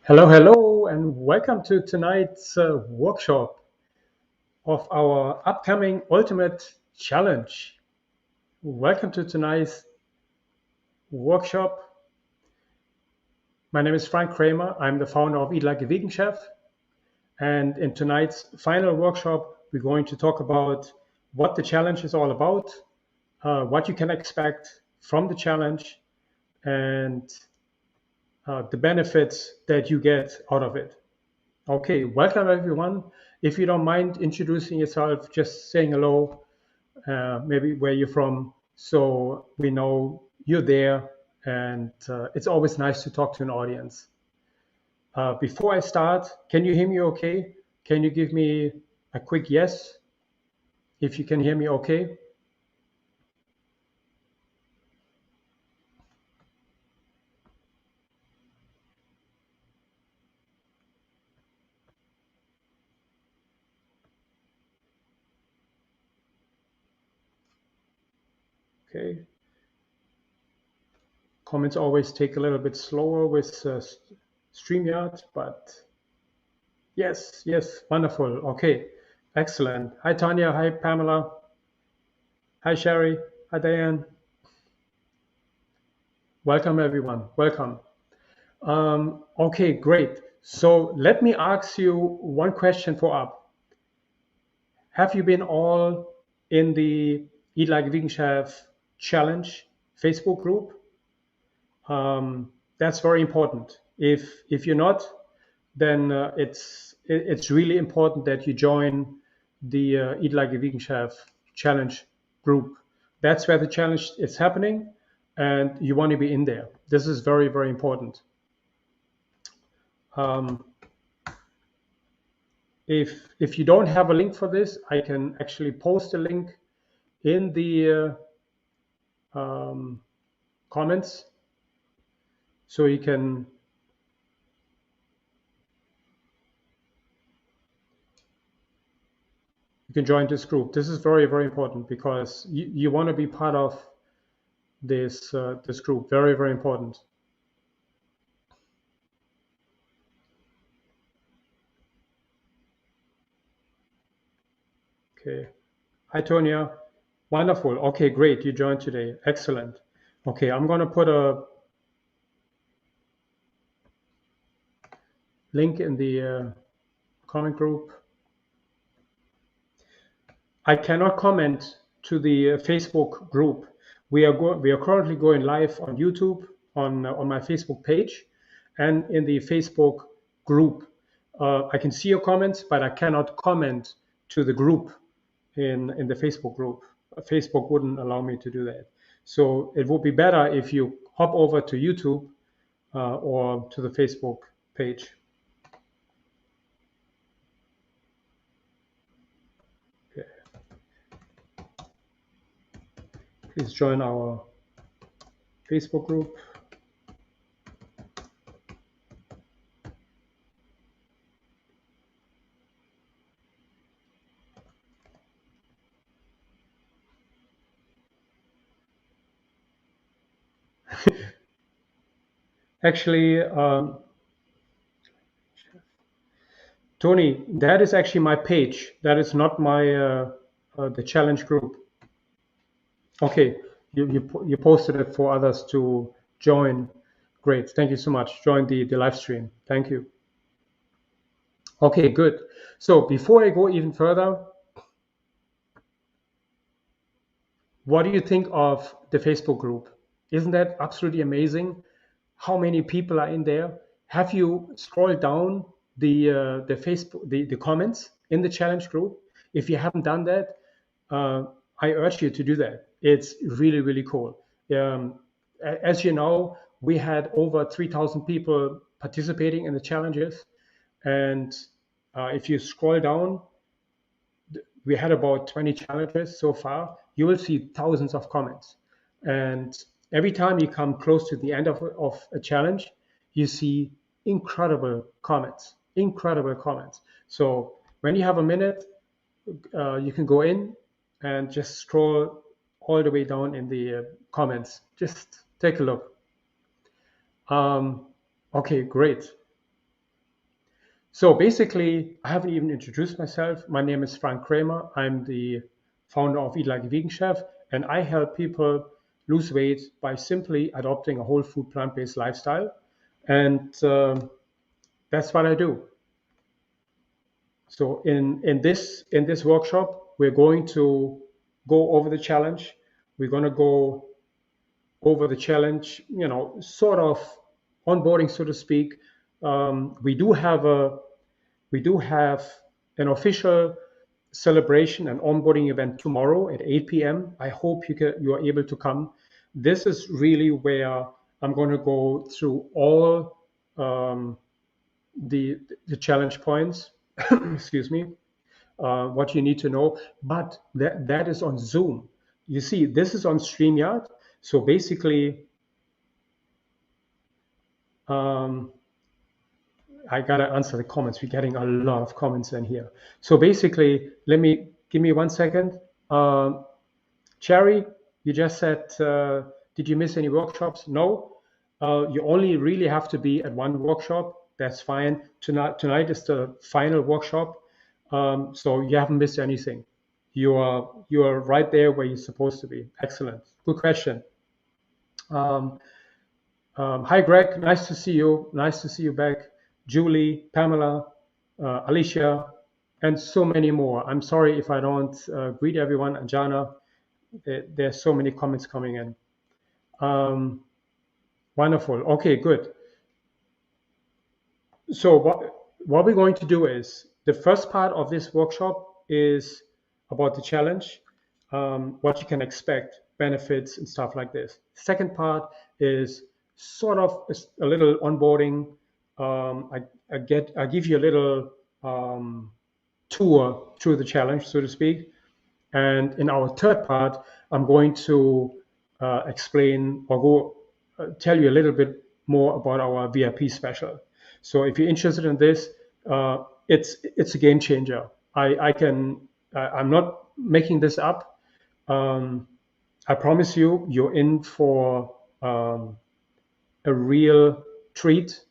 Hello, hello, and welcome to tonight's workshop of our upcoming Ultimate Challenge. Welcome to tonight's workshop. My name is Frank Kramer. I'm the founder of Eat Like a Vegan Chef. And in tonight's final workshop, we're going to talk about what the challenge is all about, what you can expect from the challenge, and the benefits that you get out of it. Okay, welcome everyone. If you don't mind introducing yourself, just saying hello, maybe where you're from, so we know you're there. And it's always nice to talk to an audience. Before I start, can you hear me okay? Can you give me a quick yes if you can hear me okay? Okay. Comments always take a little bit slower with StreamYard, but yes, yes, wonderful. Okay, excellent. Hi, Tanya. Hi, Pamela. Hi, Sherry. Hi, Diane. Welcome, everyone. Welcome. Okay, great. So let me ask you one question for up. Have you been all in the Eat Like a Vegan Chef Challenge Facebook group? That's very important. If you're not, then it's really important that you join the Eat Like a Vegan Chef Challenge group. That's where the challenge is happening, and you want to be in there. This is very, very important. Um, if you don't have a link for this, I can actually post a link in the comments, so you can join this group. This is very, very important because you want to be part of this group. Very, very important. Okay. Hi, Tonya. Wonderful. Okay, great. You joined today. Excellent. Okay, I'm going to put a link in the comment group. I cannot comment to the Facebook group. We are currently going live on YouTube on my Facebook page and in the Facebook group. I can see your comments, but I cannot comment to the group in the Facebook group. Facebook wouldn't allow me to do that. So it would be better if you hop over to YouTube or to the Facebook page. Okay. Please join our Facebook group. Actually, Tony, that is actually my page. That is not my the challenge group. Okay, you posted it for others to join. Great, thank you so much. Join the live stream. Thank you. Okay, good. So before I go even further, what do you think of the Facebook group? Isn't that absolutely amazing? How many people are in there? Have you scrolled down the Facebook the comments in the challenge group? If you haven't done that, I urge you to do that. It's really, really cool. As you know, we had over 3,000 people participating in the challenges, and if you scroll down, we had about 20 challenges so far. You will see thousands of comments. And every time you come close to the end of a challenge, you see incredible comments, incredible comments. So when you have a minute, you can go in and just scroll all the way down in the comments. Just take a look. Okay, great. So basically, I haven't even introduced myself. My name is Frank Kramer. I'm the founder of Eat Like a Vegan Chef, and I help people lose weight by simply adopting a whole food plant-based lifestyle. And that's what I do. So in this workshop, we're going to go over the challenge. We're going to go over the challenge, sort of onboarding, so to speak. We do have an official celebration and onboarding event tomorrow at 8 p.m. I hope you are able to come. This is really where I'm going to go through all um, the the challenge points. Excuse me. What you need to know, but that is on Zoom. You see, this is on StreamYard. So basically, um, I gotta answer the comments. We're getting a lot of comments in here. So basically, give me 1 second. Cherry, you just said, did you miss any workshops? No. You only really have to be at one workshop. That's fine. Tonight is the final workshop, so you haven't missed anything. You are right there where you're supposed to be. Excellent. Good question. Um, Hi, Greg. Nice to see you. Nice to see you back. Julie, Pamela, Alicia, and so many more. I'm sorry if I don't greet everyone. Anjana, there's so many comments coming in. Um, Wonderful. Okay, good. So what we're going to do is the first part of this workshop is about the challenge, what you can expect, benefits, and stuff like this. Second part is sort of a little onboarding. I give you a little tour through the challenge, so to speak. And in our third part, I'm going to explain or tell you a little bit more about our VIP special. So if you're interested in this, it's a game changer. I'm not making this up. Um, I promise you, you're in for a real treat.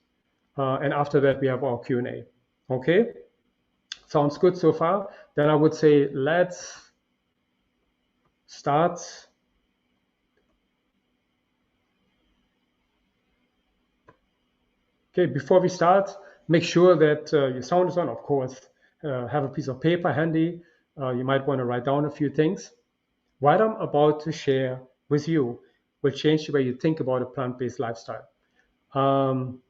And after that, we have our Q&A. Okay, sounds good so far. Then I would say let's start. Okay, before we start, make sure that your sound is on, of course. Have a piece of paper handy. You might want to write down a few things. What I'm about to share with you will change the way you think about a plant-based lifestyle. Um,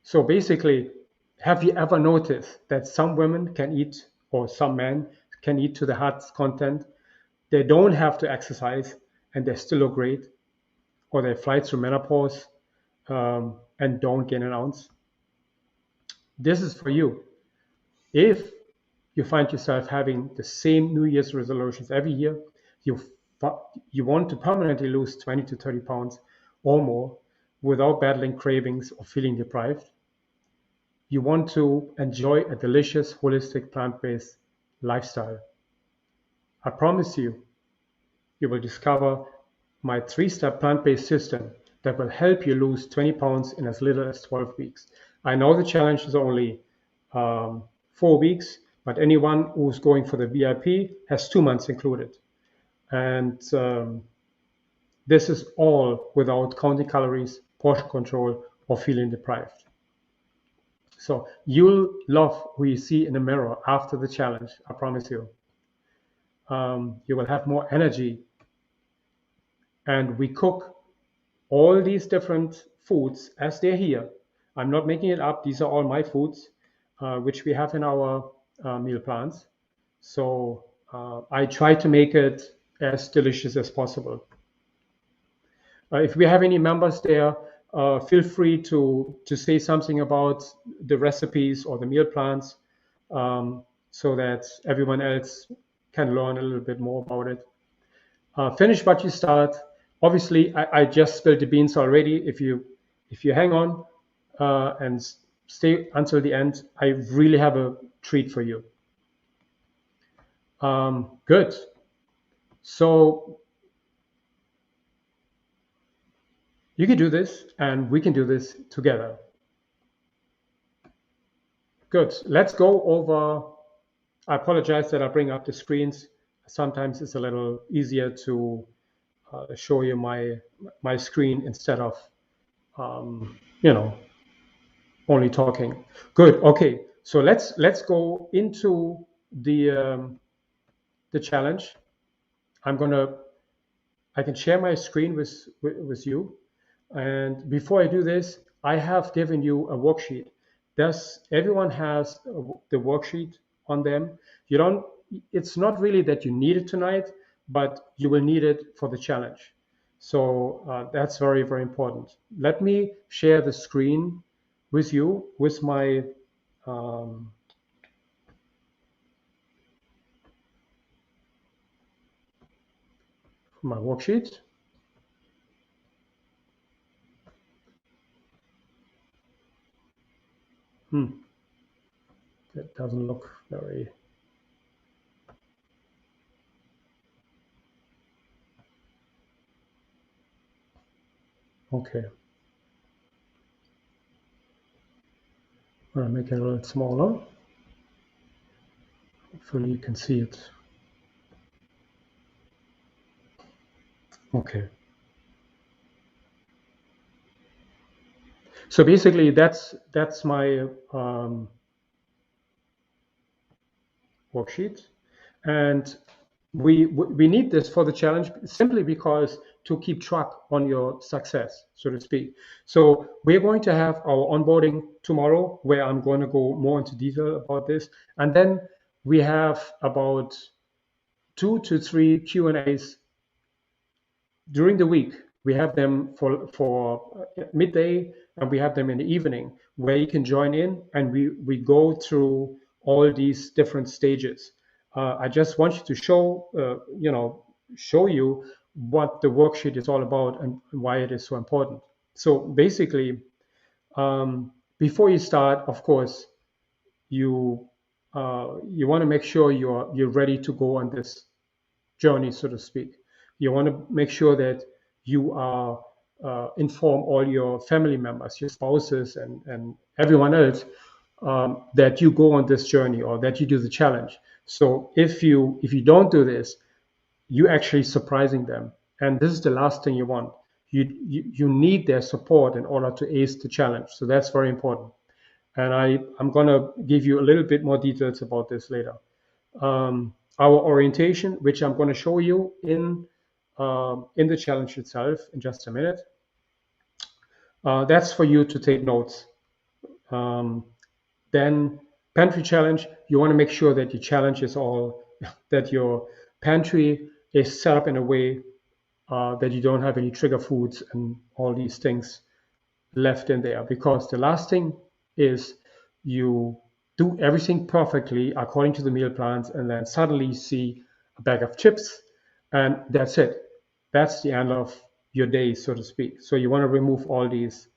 so basically, have you ever noticed that some women can eat, or some men can eat to the heart's content? They don't have to exercise and they still look great, or they fly through menopause and don't gain an ounce. This is for you. If you find yourself having the same New Year's resolutions every year, you you want to permanently lose 20 to 30 pounds or more without battling cravings or feeling deprived. You want to enjoy a delicious, holistic, plant-based lifestyle. I promise you, you will discover my three-step plant-based system that will help you lose 20 pounds in as little as 12 weeks. I know the challenge is only 4 weeks, but anyone who's going for the VIP has 2 months included. And this is all without counting calories, portion control, or feeling deprived. So you'll love who you see in the mirror after the challenge, I promise you. You will have more energy. And we cook all these different foods as they're here. I'm not making it up. These are all my foods, which we have in our meal plans. So I try to make it as delicious as possible. If we have any members there, feel free to say something about the recipes or the meal plans, so that everyone else can learn a little bit more about it. Finish what you start. Obviously, I just spilled the beans already. If you hang on and stay until the end, I really have a treat for you. Good. So you can do this, and we can do this together. Good. Let's go over. I apologize that I bring up the screens. Sometimes it's a little easier to show you my screen instead of um, you know only talking. Good. Okay. So let's go into the challenge. I'm gonna I can share my screen with you. And before I do this, I have given you a worksheet. Does everyone has the worksheet on them? You don't. It's not really that you need it tonight, but you will need it for the challenge. So that's very very important. Let me share the screen with you with um, my worksheet. Hmm, that doesn't look very okay. I'm gonna make it a little smaller. Hopefully you can see it. Okay. So basically, that's my worksheet, and we need this for the challenge simply because to keep track on your success, so to speak. So we're going to have our onboarding tomorrow, where I'm going to go more into detail about this, and then we have about 2 to 3 Q&As during the week. We have them for midday, and we have them in the evening, where you can join in, and we go through all these different stages. I just want you to show you what the worksheet is all about and why it is so important. So basically, before you start, of course, you you want to make sure you're ready to go on this journey, so to speak. You want to make sure that you are inform all your family members, your spouses, and everyone else that you go on this journey or that you do the challenge. So if you don't do this, you actually surprising them, and this is the last thing you want. You need their support in order to ace the challenge. So that's very important. And I'm gonna give you a little bit more details about this later. Our orientation, which I'm going to show you in the challenge itself in just a minute. That's for you to take notes. Um, then pantry challenge, you want to make sure that your challenge is all that your pantry is set up in a way that you don't have any trigger foods and all these things left in there, because the last thing is you do everything perfectly according to the meal plans, and then suddenly you see a bag of chips, and that's it. That's the end of your day, so to speak. So you want to remove all these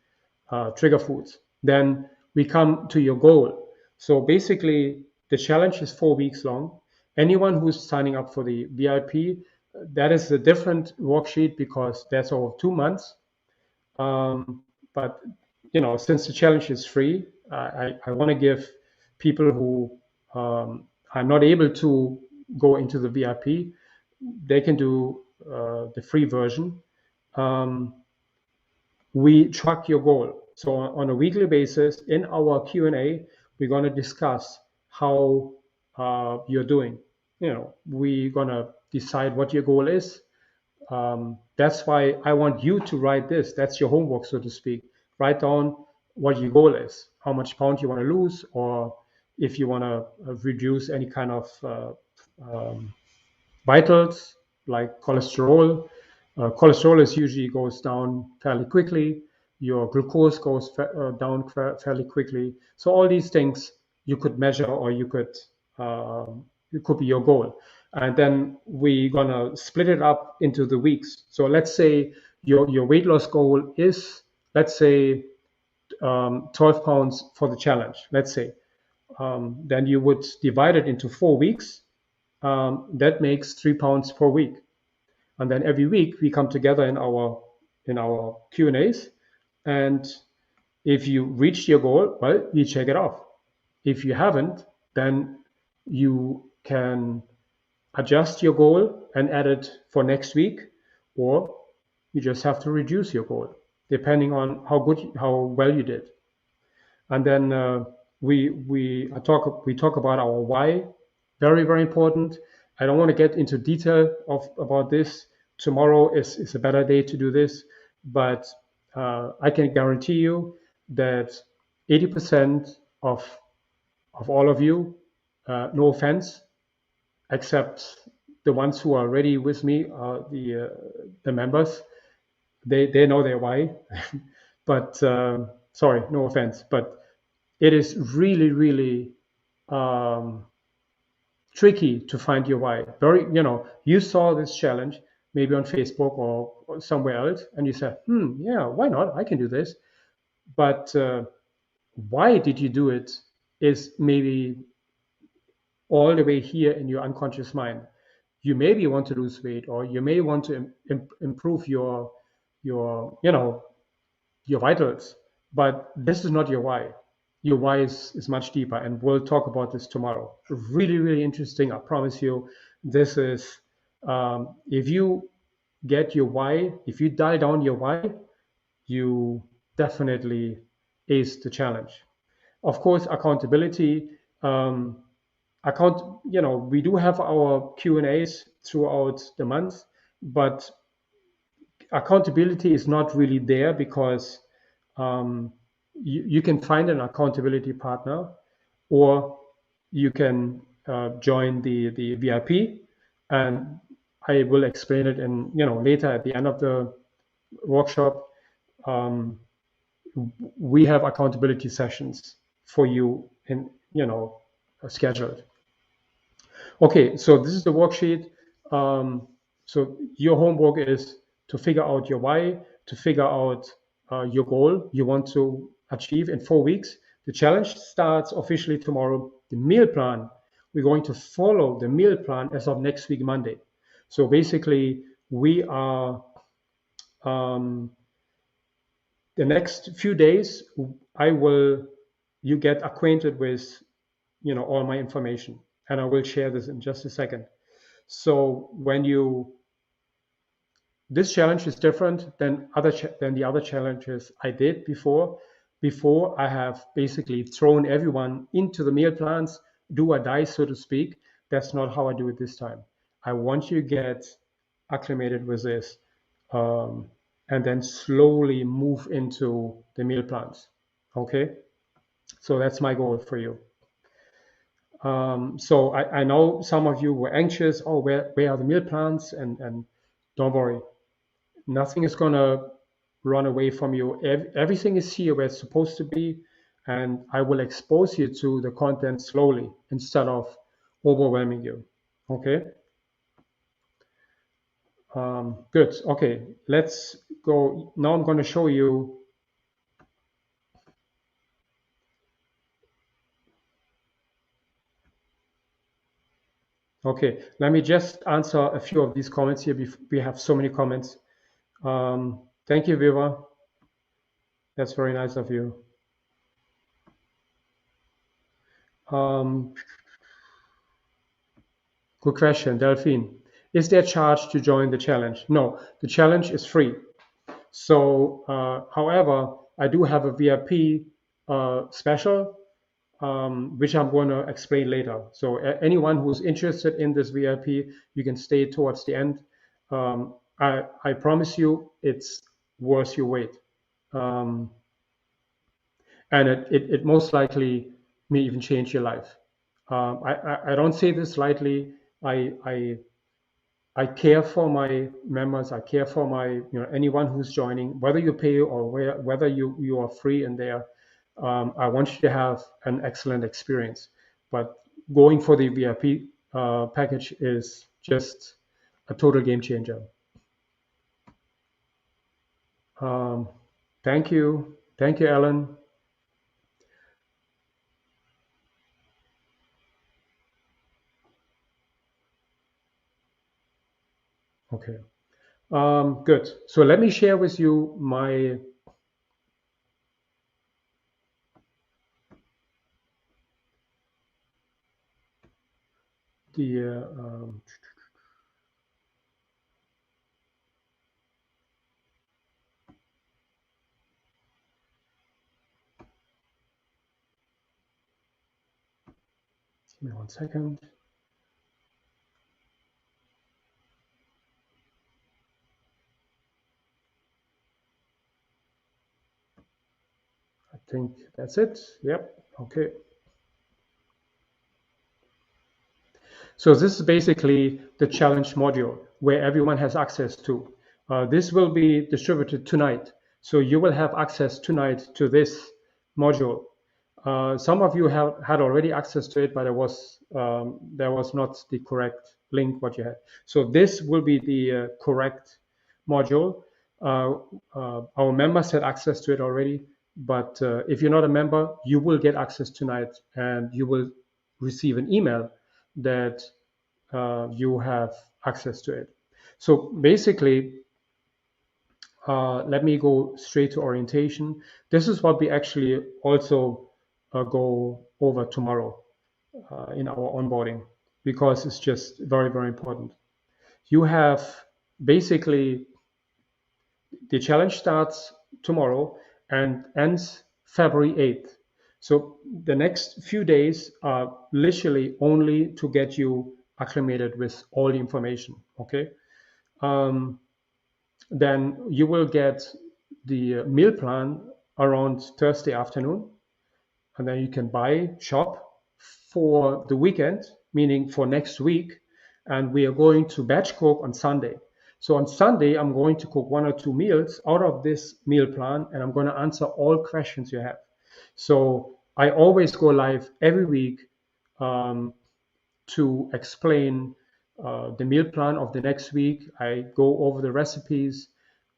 trigger foods. Then we come to your goal. So basically, the challenge is 4 weeks long. Anyone who's signing up for the VIP, that is a different worksheet because that's over 2 months. But since the challenge is free, I want to give people who are not able to go into the VIP, they can do the free version. Um, we track your goal. So on a weekly basis in our Q&A, we're going to discuss how you're doing. We're going to decide what your goal is. That's why I want you to write this. That's your homework, so to speak. Write down what your goal is, how much pound you want to lose, or if you want to reduce any kind of vitals like cholesterol. Cholesterol is usually goes down fairly quickly. Your glucose goes down fairly quickly. So all these things you could measure, or it could be your goal. And then we're gonna split it up into the weeks. So let's say your weight loss goal is, let's say, 12 pounds for the challenge. Let's say, then you would divide it into 4 weeks. That makes 3 pounds per week. And then every week we come together in our Q&As, and if you reach your goal, well, you check it off. If you haven't, then you can adjust your goal and add it for next week, or you just have to reduce your goal depending on how well you did. And then we talk about our why, very very important. I don't want to get into detail of about this. Tomorrow is a better day to do this, but I can guarantee you that 80% of all of you, no offense, except the ones who are already with me, the members, they know their why. But sorry, no offense, but it is really really um, tricky to find your why. Very, you saw this challenge maybe on Facebook or somewhere else, and you said, yeah, why not? I can do this. But why did you do it? Is maybe all the way here in your unconscious mind. You maybe want to lose weight, or you may want to improve your your vitals, but this is not your why. Your why is much deeper, and we'll talk about this tomorrow. Really, really interesting. I promise you. This is if you get your why, if you dial down your why, you definitely ace the challenge. Of course, accountability. Um, we do have our Q&As throughout the month, but accountability is not really there because um, you can find an accountability partner, or you can join the VIP, and I will explain it in later at the end of the workshop. Um, we have accountability sessions for you in scheduled. Okay, so this is the worksheet. So your homework is to figure out your why, to figure out your goal you want to achieve in 4 weeks. The challenge starts officially tomorrow. The meal plan, we're going to follow the meal plan as of next week, Monday. So basically, we are the next few days. You get acquainted with all my information, and I will share this in just a second. So this challenge is different than the other challenges I did before. Before, I have basically thrown everyone into the meal plans, do or die, so to speak. That's not how I do it this time. I want you to get acclimated with this, and then slowly move into the meal plans. Okay, so that's my goal for you. So I know some of you were anxious. Oh, where are the meal plans? And don't worry, nothing is gonna run away from you. Everything is here where it's supposed to be, and I will expose you to the content slowly instead of overwhelming you. Okay. Good. Okay, let's go. Now I'm going to show you. Okay, let me just answer a few of these comments here. We have so many comments. Thank you, Viva. That's very nice of you. Good question, Delphine. Is there a charge to join the challenge? No, the challenge is free. So, however, I do have a VIP special, which I'm going to explain later. So, anyone who's interested in this VIP, you can stay towards the end. I promise you, it's worth your wait. And it most likely may even change your life. I don't say this lightly. I care for my members. I care for my anyone who's joining, whether you pay or whether you are free in there. I want you to have an excellent experience. But going for the VIP package is just a total game changer. Thank you, Ellen. Okay. Good. So let me share with you the give me 1 second. I think that's it. Yep. Okay. So this is basically the challenge module where everyone has access to. This will be distributed tonight. So you will have access tonight to this module. Some of you had already access to it, but there was not the correct link what you had. So this will be the correct module. Uh, our members had access to it already, but if you're not a member, you will get access tonight, and you will receive an email that you have access to it. So basically, let me go straight to orientation. This is what we actually also go over tomorrow in our onboarding, because it's just very, very important. You have basically the challenge starts tomorrow and ends February 8th. So the next few days are literally only to get you acclimated with all the information. Okay. Um, then you will get the meal plan around Thursday afternoon, and then you can buy shop for the weekend, meaning for next week. And we are going to batch cook on Sunday. So on Sunday, I'm going to cook 1 or 2 meals out of this meal plan, and I'm going to answer all questions you have. So I always go live every week um, to explain the meal plan of the next week. I go over the recipes.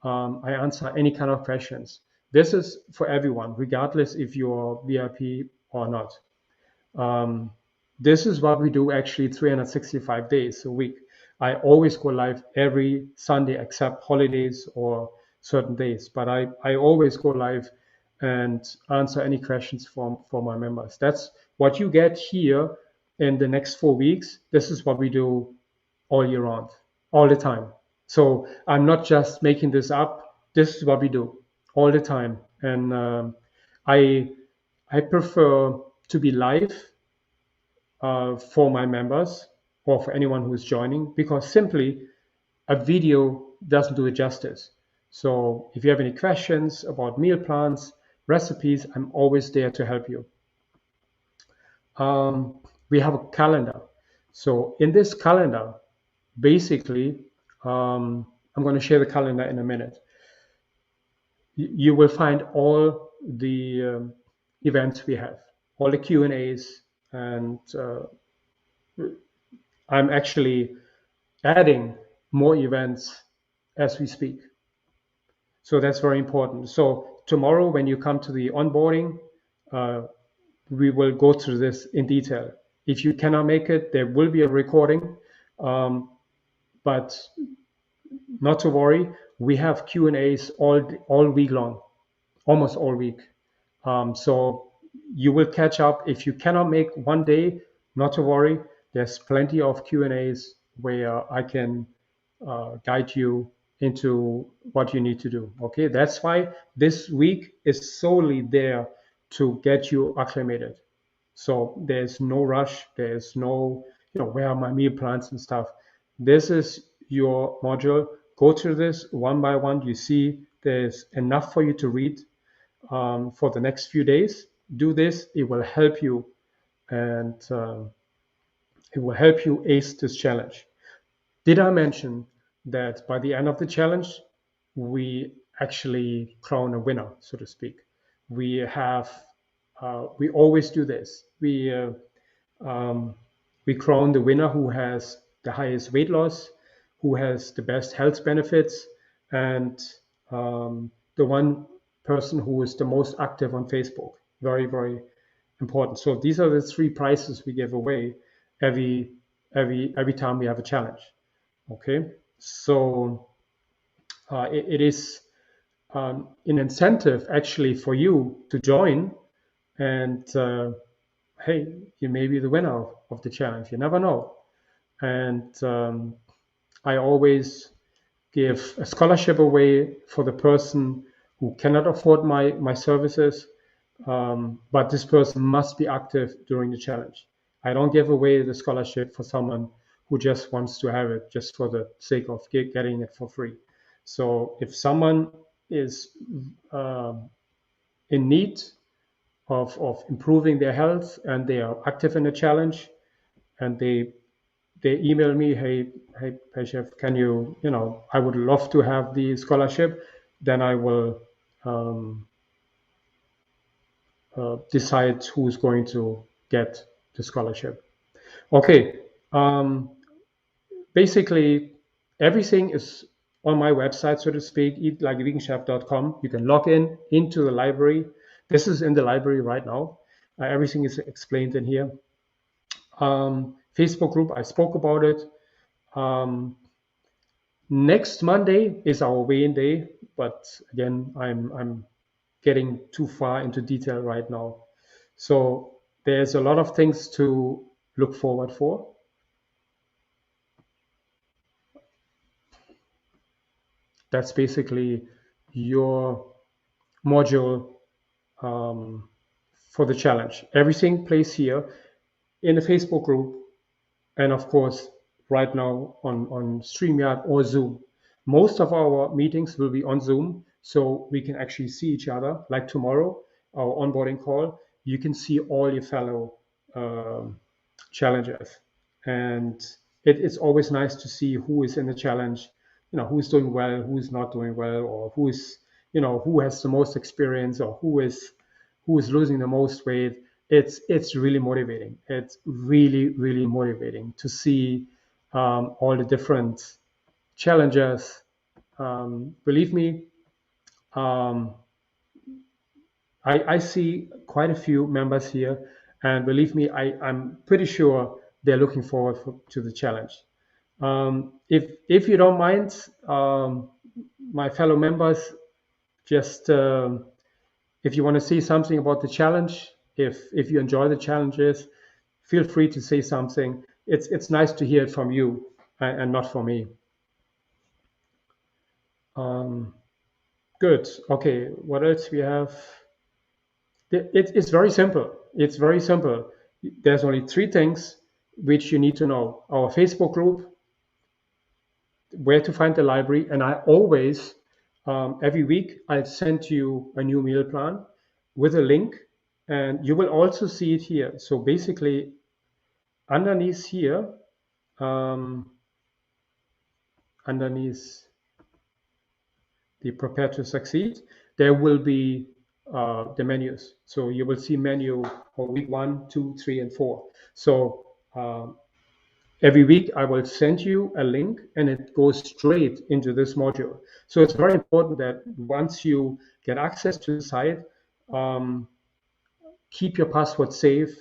I answer any kind of questions. This is for everyone, regardless if you're VIP or not. Um, this is what we do actually 365 days a week. I always go live every Sunday except holidays or certain days, but I always go live and answer any questions from my members. That's what you get here in the next 4 weeks. This is what we do all year round, all the time. So I'm not just making this up. This is what we do all the time. And I I prefer to be live for my members or for anyone who is joining, because simply a video doesn't do it justice. So if you have any questions about meal plans, recipes, I'm always there to help you. Um, we have a calendar. So in this calendar, basically, I'm going to share the calendar in a minute. You will find all the events we have, all the Q&As, and I'm actually adding more events as we speak. So that's very important. So tomorrow, when you come to the onboarding, uh, we will go through this in detail. If you cannot make it, there will be a recording, but not to worry. We have Q&As all week long, almost all week. So you will catch up. If you cannot make one day, not to worry. There's plenty of Q&As where I can guide you into what you need to do. Okay, that's why this week is solely there to get you acclimated. So there's no rush. There's no, where are my meal plans and stuff. This is your module. Go through this one by one. You see there's enough for you to read for the next few days. Do this. It will help you, and it will help you ace this challenge. Did I mention that by the end of the challenge, we actually crown a winner, so to speak? We have, we always do this. Um, we crown the winner who has the highest weight loss, who has the best health benefits, and the one person who is the most active on Facebook. Very, very important. So these are the 3 prizes we give away every every time we have a challenge. Okay, so it is an incentive actually for you to join, and hey, you may be the winner of the challenge. You never know. and I always give a scholarship away for the person who cannot afford my services, but this person must be active during the challenge. I don't give away the scholarship for someone who just wants to have it just for the sake of getting it for free. So if someone is um in need of improving their health and they are active in the challenge and they email me, hey chef, can I would love to have the scholarship, then I will um, decide who's going to get the scholarship. Okay, um, basically everything is on my website, so to speak, eatlikeaveganchef.com. You can log in into the library. This is in the library right now. Everything is explained in here. Facebook group, I spoke about it. Um, Next Monday is our weigh-in day, but again, I'm getting too far into detail right now. So there's a lot of things to look forward for. That's basically your module for the challenge. Everything plays here in the Facebook group, and of course, right now on StreamYard or Zoom. Most of our meetings will be on Zoom, so we can actually see each other. Like tomorrow, our onboarding call, you can see all your fellow um, challengers, and it's always nice to see who is in the challenge, who's doing well, who's not doing well, or who has the most experience, or who is losing the most weight. It's really motivating. It's really really motivating to see all the different challenges. Believe me, um, I see quite a few members here, and believe me, I'm pretty sure they're looking forward to the challenge. If you don't mind, my fellow members, just if you want to say something about the challenge, if you enjoy the challenges, feel free to say something. It's nice to hear it from you and not from me. Um, Good. Okay. What else we have? It's very simple. It's very simple. There's only three things which you need to know: our Facebook group, where to find the library, and I always, every week, I send you a new meal plan with a link, and you will also see it here. So basically, underneath here, um, underneath the Prepare to Succeed, there will be the menus. So you will see menu for week 1, 2, 3, and 4. So every week I will send you a link and it goes straight into this module. So it's very important that once you get access to the site, um, keep your password safe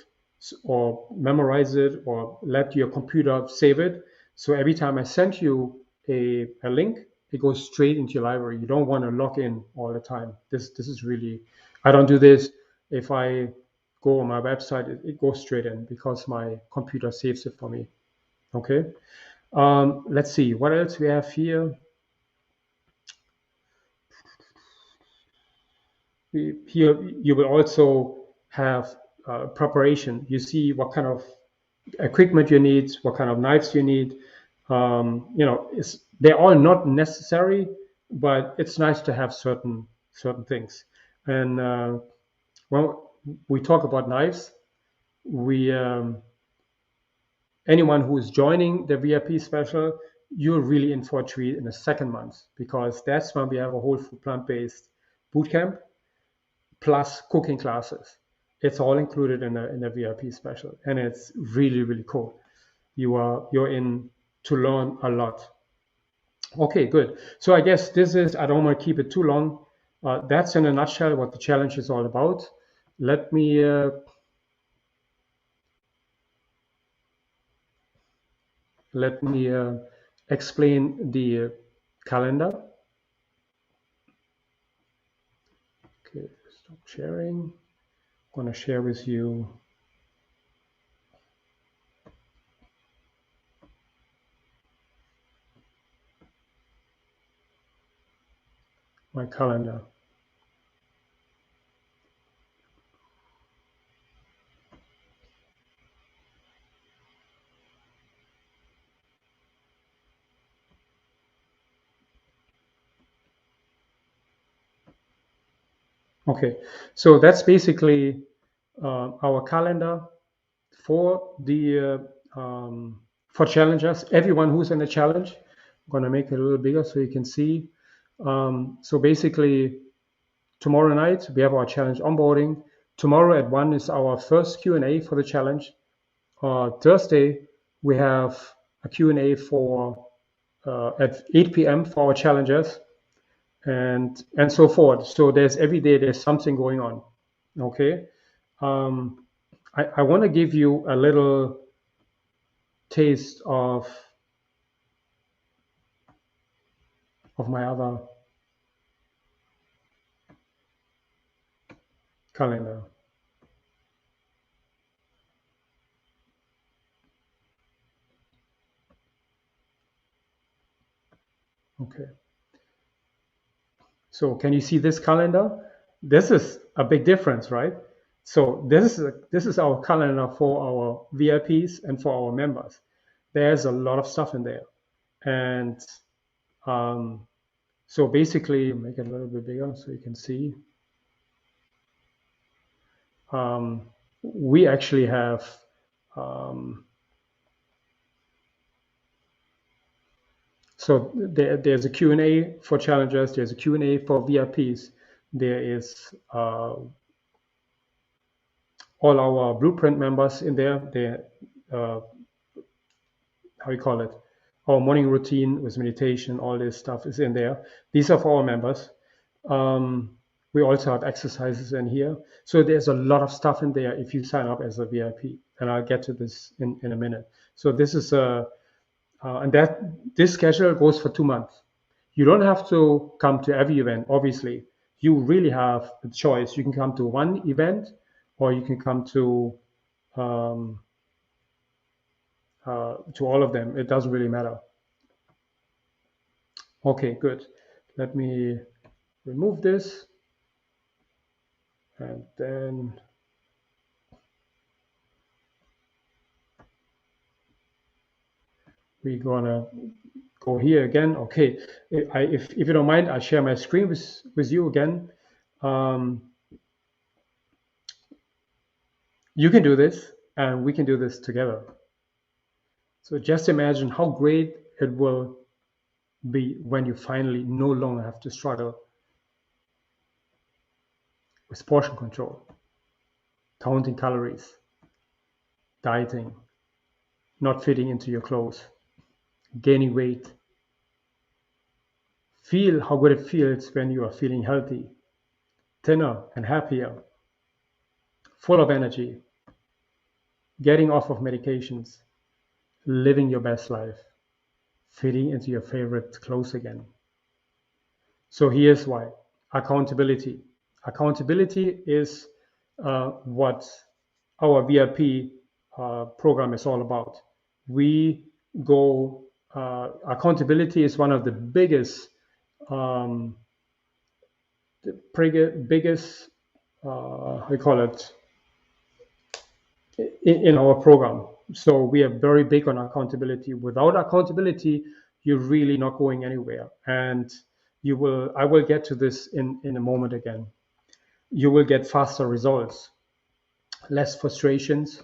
or memorize it or let your computer save it. So every time I send you a link, it goes straight into your library. You don't want to log in all the time. This is really, I don't do this. If I go on my website, it goes straight in because my computer saves it for me. Okay. Let's see what else we have here. Here you will also have preparation. You see what kind of equipment you need, what kind of knives you need. They're all not necessary, but it's nice to have certain things. And when we talk about knives, we anyone who is joining the VIP special, you're really in for a treat in the second month because that's when we have a whole food plant-based boot camp plus cooking classes. It's all included in the VIP special, and it's really really cool. You're in to learn a lot. Okay, good. So I guess this is, I don't want to keep it too long. That's in a nutshell what the challenge is all about. Let me explain the calendar. Okay, stop sharing. I'm gonna share with you. my calendar. Okay, so that's basically our calendar for the for challengers. Everyone who's in a challenge, I'm gonna make it a little bigger so you can see. So basically, tomorrow night we have our challenge onboarding. Tomorrow at 1 is our first Q&A for the challenge. Thursday we have a Q&A for at 8 p.m. for our challengers, and so forth. So there's every day there's something going on. Okay. Um, I want to give you a little taste of my other calendar. Okay. So can you see this calendar? This is a big difference, right? So this is our calendar for our VIPs and for our members. There's a lot of stuff in there, and um, so basically make it a little bit bigger so you can see. We actually have so there's a Q&A for challengers, there's a Q&A for VIPs, there is all our blueprint members in there, uh, how you call it, our morning routine with meditation, all this stuff is in there. These are for our members. We also have exercises in here. So there's a lot of stuff in there if you sign up as a VIP. And I'll get to this in a minute. So this is and that this schedule goes for 2 months. You don't have to come to every event, obviously. You really have a choice. You can come to one event or you can come um, to all of them. It doesn't really matter. Okay, good. Let me remove this and then we're gonna go here again. Okay, if you don't mind, I'll share my screen with you again. Um, you can do this and we can do this together. So just imagine how great it will be when you finally no longer have to struggle with portion control, counting calories, dieting, not fitting into your clothes, gaining weight. Feel how good it feels when you are feeling healthy, thinner and happier, full of energy, getting off of medications, living your best life, fitting into your favorite clothes again. So here's why. Accountability. Accountability is what our VIP program is all about. We go, accountability is one of the um, biggest, we call it, in our program. So we are very big on accountability. Without accountability, you're really not going anywhere. And I will get to this in a moment again. You will get faster results, less frustrations,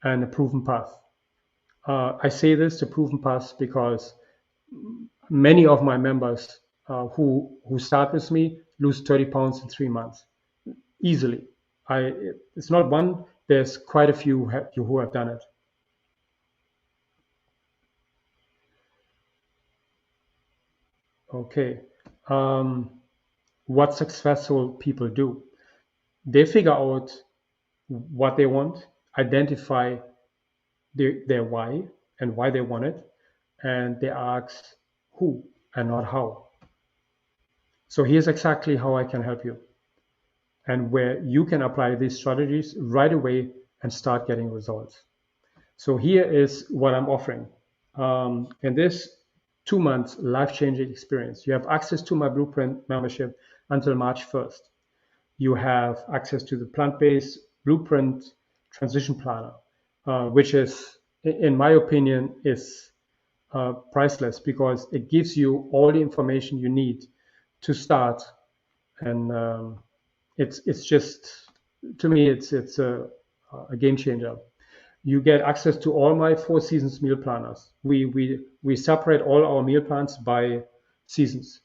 and a proven path. I say this, the proven path, because many of my members who start with me lose 30 pounds in 3 months easily. It's not one. There's quite a few who have done it. Okay. What successful people do? They figure out what they want, identify their why and why they want it, and they ask who and not how. So here's exactly how I can help you and where you can apply these strategies right away and start getting results. So here is what I'm offering. In this 2 months life-changing experience. You have access to my Blueprint membership until March 1st. You have access to the plant-based Blueprint transition planner, which is, in my opinion, is priceless because it gives you all the information you need to start. And it's just, to me, it's a game changer. You get access to all my 4 seasons meal planners. We separate all our meal plans by seasons.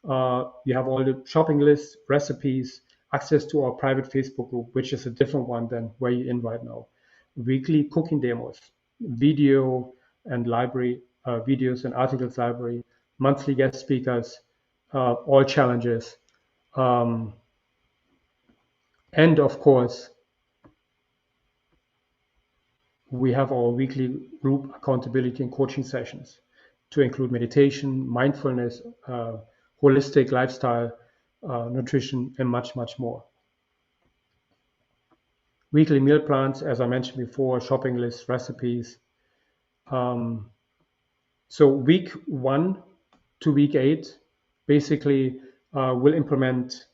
You have all the shopping lists, recipes, access to our private Facebook group, which is a different one than where you're in right now. Weekly cooking demos, video and library, videos and articles library, monthly guest speakers, all challenges, um, and of course, we have our weekly group accountability and coaching sessions to include meditation, mindfulness, holistic lifestyle, nutrition, and much, much more. Weekly meal plans, as I mentioned before, shopping lists, recipes. So week 1 to week 8, basically we'll implement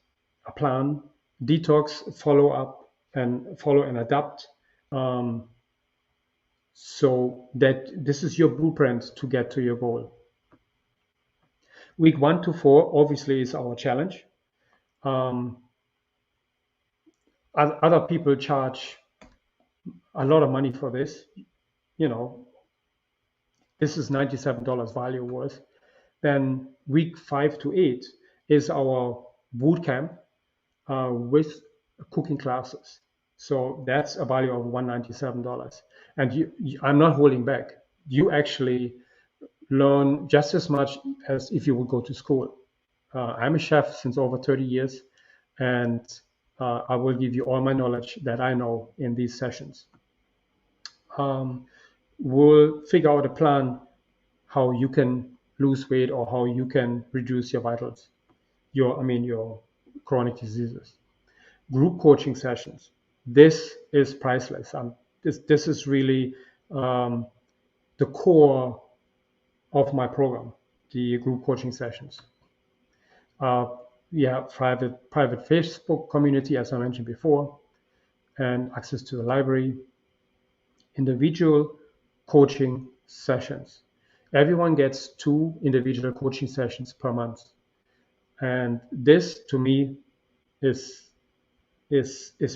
a plan, detox, follow up, and follow and adapt. Um, so that this is your blueprint to get to your goal. Week 1 to 4 obviously is our challenge. Um, other people charge a lot of money for this. You know, this is $97 value worth. Then week 5 to 8 is our boot camp with cooking classes. So that's a value of $197. And I'm not holding back. You actually learn just as much as if you would go to school. I'm a chef since over 30 years, and I will give you all my knowledge that I know in these sessions. We'll figure out a plan how you can lose weight or how you can reduce your vitals, your chronic diseases. Group coaching sessions. This is priceless. This is really the core of my program, the group coaching sessions. We have private Facebook community, as I mentioned before, and access to the library, individual coaching sessions. Everyone gets 2 individual coaching sessions per month. And this to me is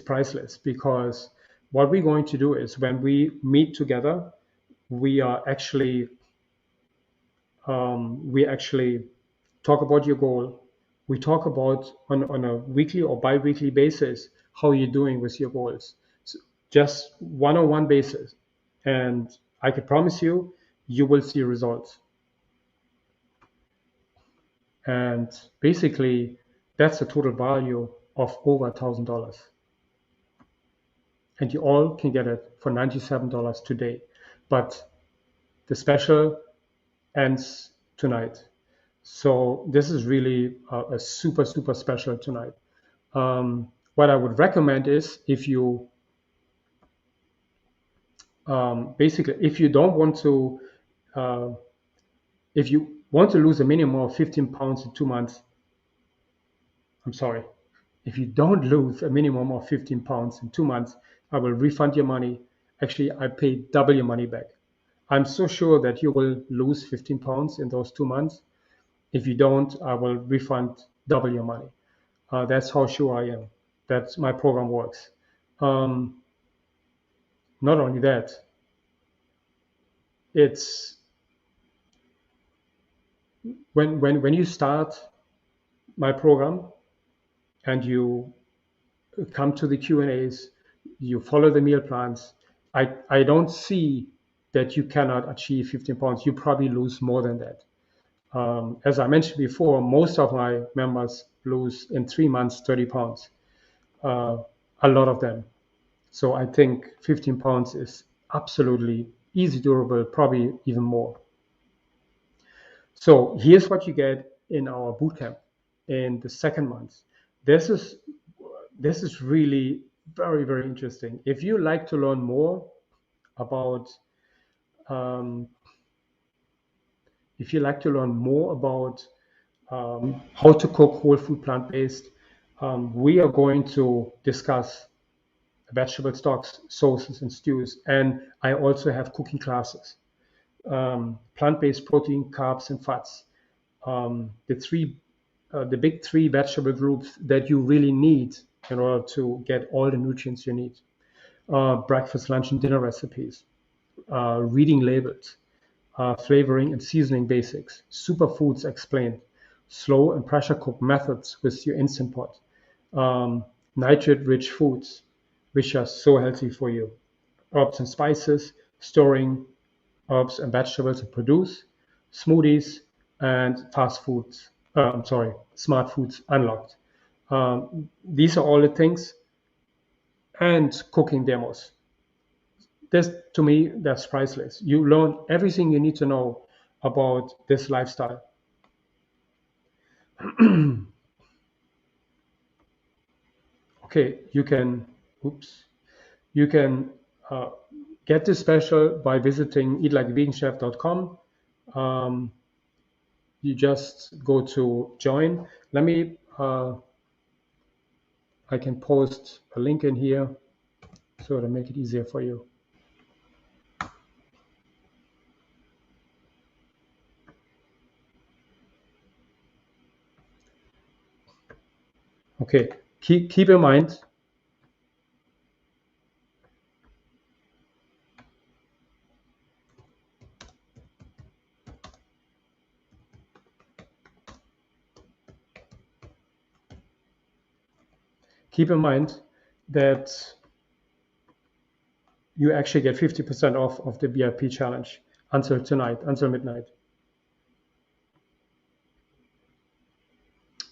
priceless because what we're going to do is when we meet together, we actually talk about your goal. We talk about on a weekly or bi-weekly basis how you're doing with your goals. So just one-on-one basis. And I can promise you, you will see results. And basically, that's a total value of over $1,000. And you all can get it for $97 today. But the special ends tonight. So this is really a super, super special tonight. What I would recommend is if you basically, if you don't want to, if you want to lose a minimum of 15 pounds in 2 months, I'm sorry, if you don't lose a minimum of 15 pounds in 2 months, I will refund your money. Actually, I pay double your money back. I'm so sure that you will lose 15 pounds in those 2 months. If you don't, I will refund double your money. That's how sure I am. That's my program works. Not only that, it's when you start my program and you come to the Q&As, you follow the meal plans, I don't see that you cannot achieve 15 pounds. You probably lose more than that. As I mentioned before, most of my members lose in 3 months 30 pounds, a lot of them. So I think 15 pounds is absolutely easy doable, probably even more. So here's what you get in our bootcamp in the second month. This is really very, very interesting. If you like to learn more about If you like to learn more about how to cook whole food plant-based, we are going to discuss vegetable stocks, sauces, and stews. And I also have cooking classes, plant-based protein, carbs, and fats. The big three vegetable groups that you really need in order to get all the nutrients you need. Breakfast, lunch, and dinner recipes, reading labels, flavoring and seasoning basics, superfoods explained, slow and pressure cook methods with your Instant Pot, nitrate-rich foods, which are so healthy for you, herbs and spices, storing herbs and vegetables to produce, smoothies, and smart foods unlocked. These are all the things, and cooking demos. This, to me, that's priceless. You learn everything you need to know about this lifestyle. Okay, you can get this special by visiting eatlikeaveganchef.com. You just go to join. I can post a link in here so to make it easier for you. Okay, keep in mind, that you actually get 50% off of the VIP challenge until tonight, until midnight.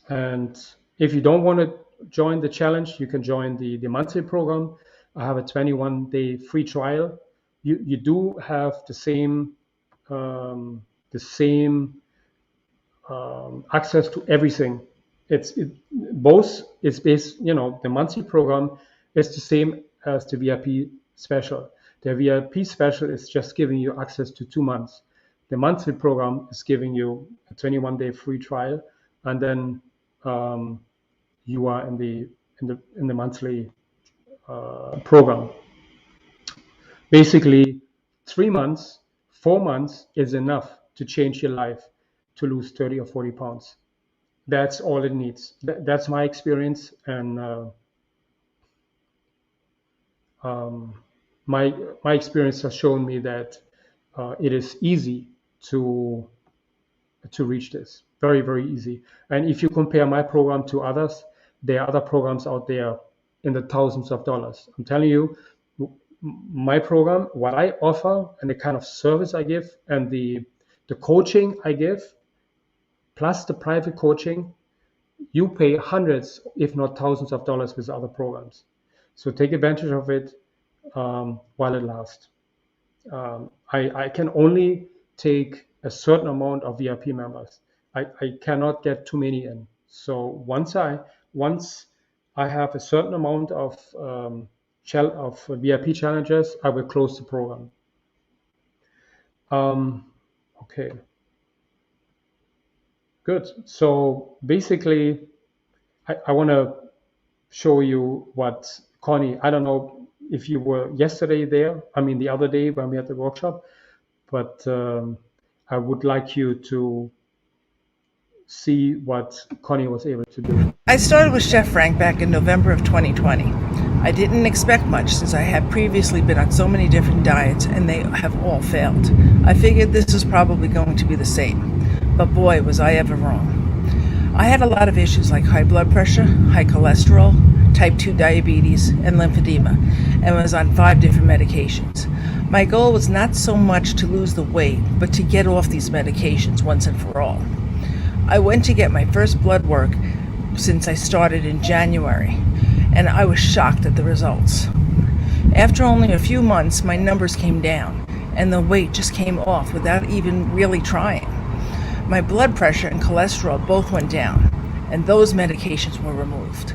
And if you don't want to join the challenge, you can join the monthly program. I have a 21-day free trial. You do have the same access to everything. It's based, the monthly program is the same as the VIP special. The VIP special is just giving you access to 2 months. The monthly program is giving you a 21-day free trial, and then you are in the monthly program. Basically, 3 months, 4 months is enough to change your life, to lose 30 or 40 pounds. That's all it needs. That's my experience, and my experience has shown me that it is easy to reach this. Very, very easy. And if you compare my program to others, there are other programs out there in the thousands of dollars. I'm telling you, my program, what I offer, and the kind of service I give, and the coaching I give, plus the private coaching, you pay hundreds, if not thousands of dollars with other programs. So take advantage of it while it lasts. I can only take a certain amount of VIP members. I cannot get too many in. So once I have a certain amount of VIP challengers, I will close the program. Okay. Good. So basically, I want to show you what Connie, I don't know if you were yesterday there, the other day when we had the workshop, but I would like you to see what Connie was able to do. I started with Chef Frank back in November of 2020. I didn't expect much since I had previously been on so many different diets and they have all failed. I figured this was probably going to be the same, but boy, was I ever wrong. I had a lot of issues like high blood pressure, high cholesterol, type 2 diabetes, and lymphedema, and was on 5 different medications. My goal was not so much to lose the weight, but to get off these medications once and for all. I went to get my first blood work since I started in January, and I was shocked at the results. After only a few months, my numbers came down, and the weight just came off without even really trying. My blood pressure and cholesterol both went down, and those medications were removed.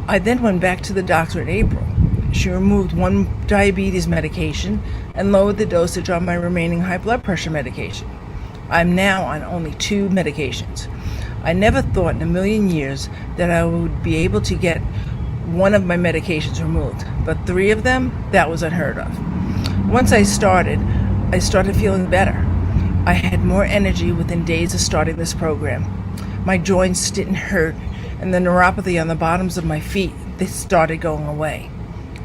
I then went back to the doctor in April. She removed 1 diabetes medication and lowered the dosage on my remaining high blood pressure medication. I'm now on only 2 medications. I never thought in a million years that I would be able to get one of my medications removed, but 3 of them, that was unheard of. Once I started feeling better. I had more energy within days of starting this program. My joints didn't hurt, and the neuropathy on the bottoms of my feet, they started going away.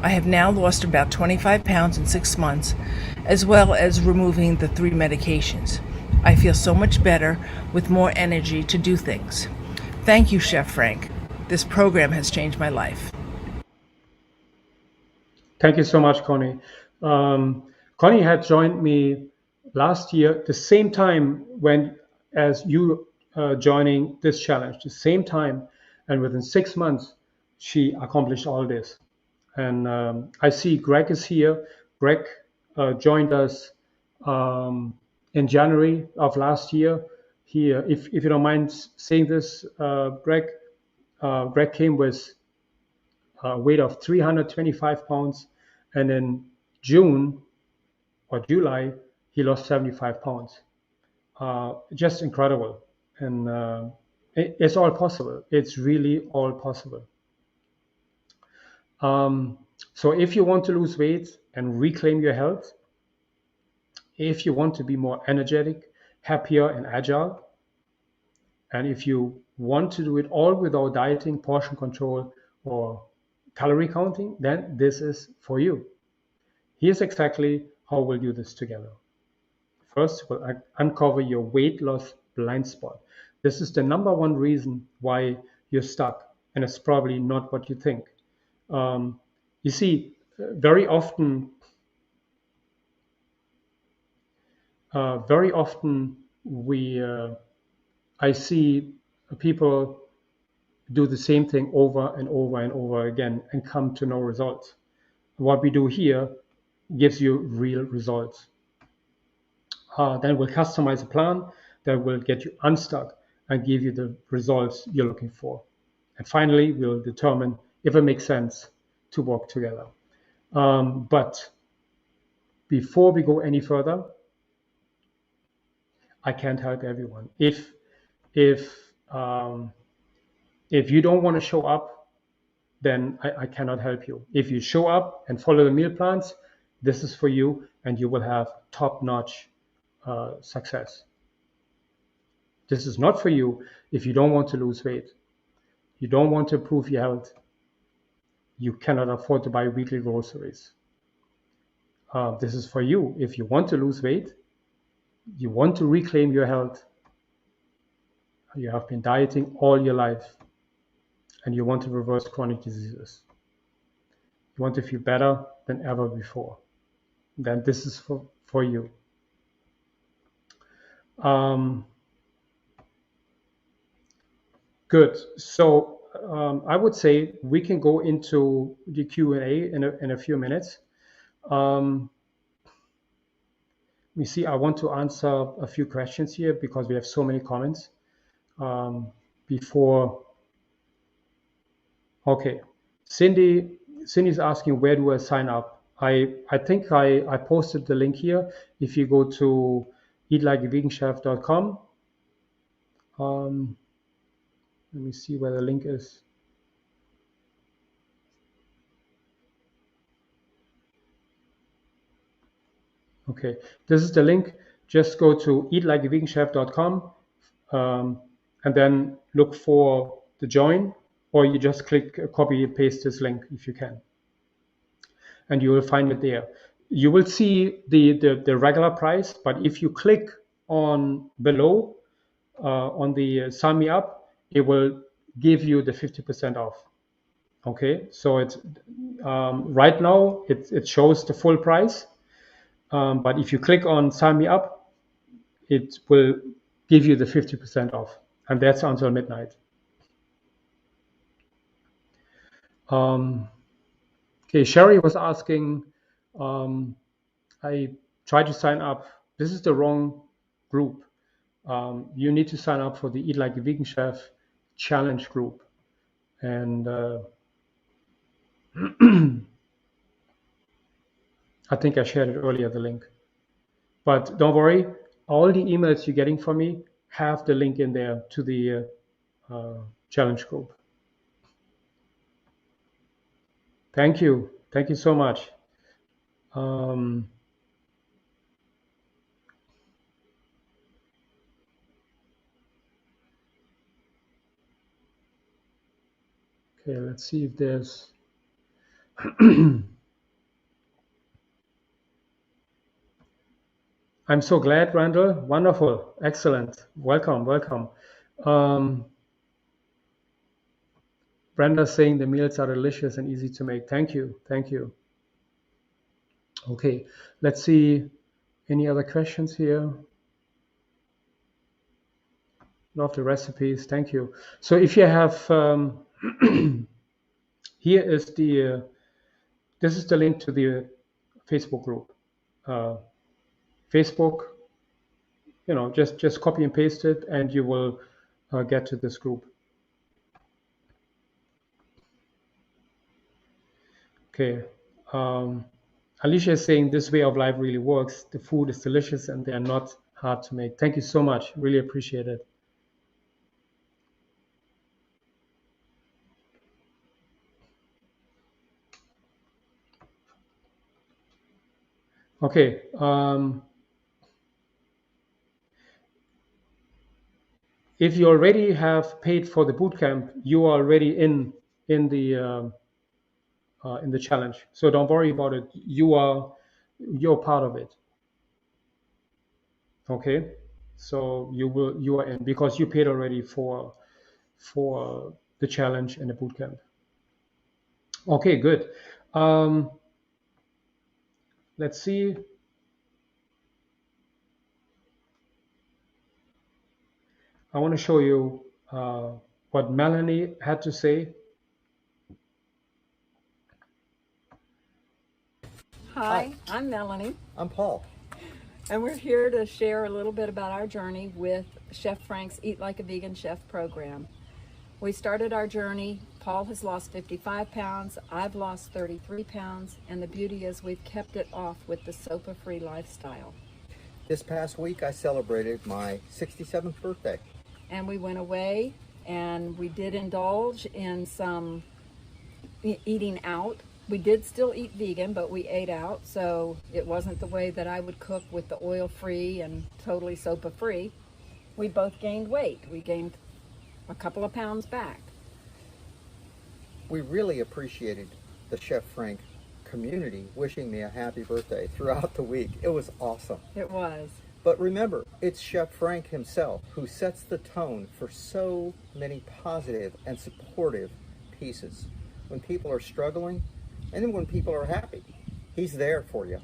I have now lost about 25 pounds in 6 months, as well as removing the 3 medications. I feel so much better with more energy to do things. Thank you, Chef Frank. This program has changed my life. Thank you so much, Connie. Connie had joined me last year, the same time when as you joining this challenge, the same time, and within 6 months, she accomplished all this. And I see Greg is here. Greg joined us in January of last year. If you don't mind saying this, Greg came with a weight of 325 pounds, and in June or July, he lost 75 pounds. Just incredible. And it's all possible. It's really all possible. So if you want to lose weight and reclaim your health, if you want to be more energetic, happier, and agile, and if you want to do it all without dieting, portion control, or calorie counting, then this is for you. Here's exactly how we'll do this together. First, we'll uncover your weight loss blind spot. This is the number one reason why you're stuck, and it's probably not what you think. You see, very often I see people do the same thing over and over and over again and come to no results. What we do here gives you real results. Then we'll customize a plan that will get you unstuck and give you the results you're looking for. And finally, we'll determine if it makes sense to work together. But before we go any further, I can't help everyone. If you don't want to show up, then I cannot help you. If you show up and follow the meal plans, this is for you, and you will have top-notch success. This is not for you if you don't want to lose weight. You don't want to improve your health. You cannot afford to buy weekly groceries. This is for you if you want to lose weight, you want to reclaim your health, you have been dieting all your life, and you want to reverse chronic diseases. You want to feel better than ever before. Then this is for you. Good. So I would say we can go into the Q&A in a few minutes. We see, I want to answer a few questions here because we have so many comments. Okay, Cindy's asking, where do I sign up? I think I posted the link here. If you go to eatlikeaveganchef.com, let me see where the link is. Okay, this is the link. Just go to eatlikeaveganchef.com and then look for the join, or you just click copy and paste this link if you can, and you will find it there. You will see the regular price, but if you click on below on the sign me up, it will give you the 50% off. Okay, so it's right now it shows the full price. But if you click on sign me up, it will give you the 50% off, and that's until midnight. Okay, Sherry was asking, I tried to sign up. This is the wrong group. You need to sign up for the Eat Like a Vegan Chef challenge group. And I think I shared it earlier, the link. But don't worry, all the emails you're getting from me have the link in there to the challenge group. Thank you. Thank you so much. Um, okay, let's see if there's. I'm so glad, Randall. Wonderful. Excellent. Welcome. Welcome. Um, Brenda's saying the meals are delicious and easy to make. Thank you. Thank you. Okay, let's see. Any other questions here? Love the recipes. Thank you. So if you have, here is this is the link to the Facebook group. Uh, Facebook, just copy and paste it, and you will get to this group. Okay. Um, Alicia is saying this way of life really works. The food is delicious and they are not hard to make. Thank you so much. Really appreciate it. Okay. If you already have paid for the bootcamp, you are already in the challenge. So don't worry about it. You're part of it. Okay. So you are in because you paid already for the challenge and the bootcamp. Okay, good. Um, let's see. I want to show you what Melanie had to say. Hi, I'm Melanie, I'm Paul. and we're here to share a little bit about our journey with Chef Frank's Eat Like a Vegan Chef program. We started our journey. Paul has lost 55 pounds, I've lost 33 pounds, and the beauty is we've kept it off with the SOPA-free lifestyle. This past week I celebrated my 67th birthday. And we went away and we did indulge in some eating out. We did still eat vegan, but we ate out, so it wasn't the way that I would cook with the oil-free and totally SOPA-free. We both gained weight. We gained a couple of pounds back. We really appreciated the Chef Frank community wishing me a happy birthday throughout the week. It was awesome. It was. But remember, it's Chef Frank himself who sets the tone for so many positive and supportive pieces. When people are struggling, and then when people are happy, he's there for you.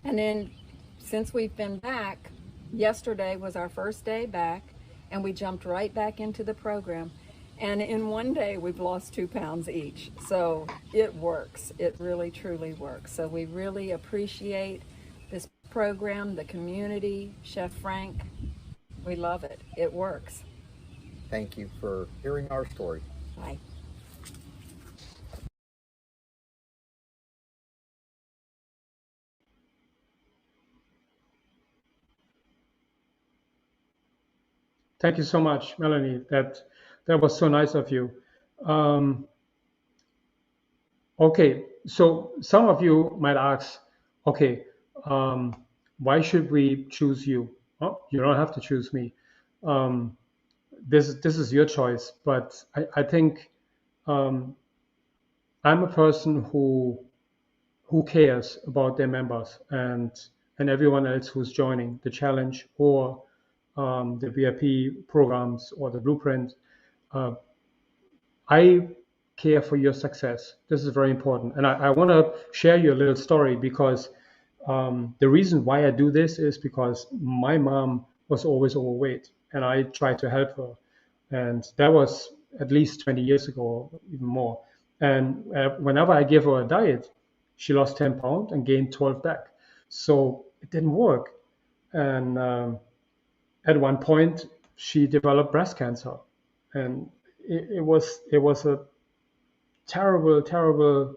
And then since we've been back, yesterday was our first day back, and we jumped right back into the program. And in one day, we've lost 2 pounds each. So it works. It really, truly works. So we really appreciate this program, the community, Chef Frank. We love it. It works. Thank you for hearing our story. Bye. Thank you so much, Melanie. That was so nice of you. Um, okay, so some of you might ask, okay, um, why should we choose you? Oh, you don't have to choose me. Um, this is your choice, but I think um, I'm a person who cares about their members and everyone else who's joining the challenge or the VIP programs or the blueprint. Uh, I care for your success. This is very important. And I want to share you a little story because the reason why I do this is because my mom was always overweight and I tried to help her. And that was at least 20 years ago, even more. And whenever I give her a diet, she lost 10 pounds and gained 12 back. So it didn't work. And at one point, she developed breast cancer. And it was a terrible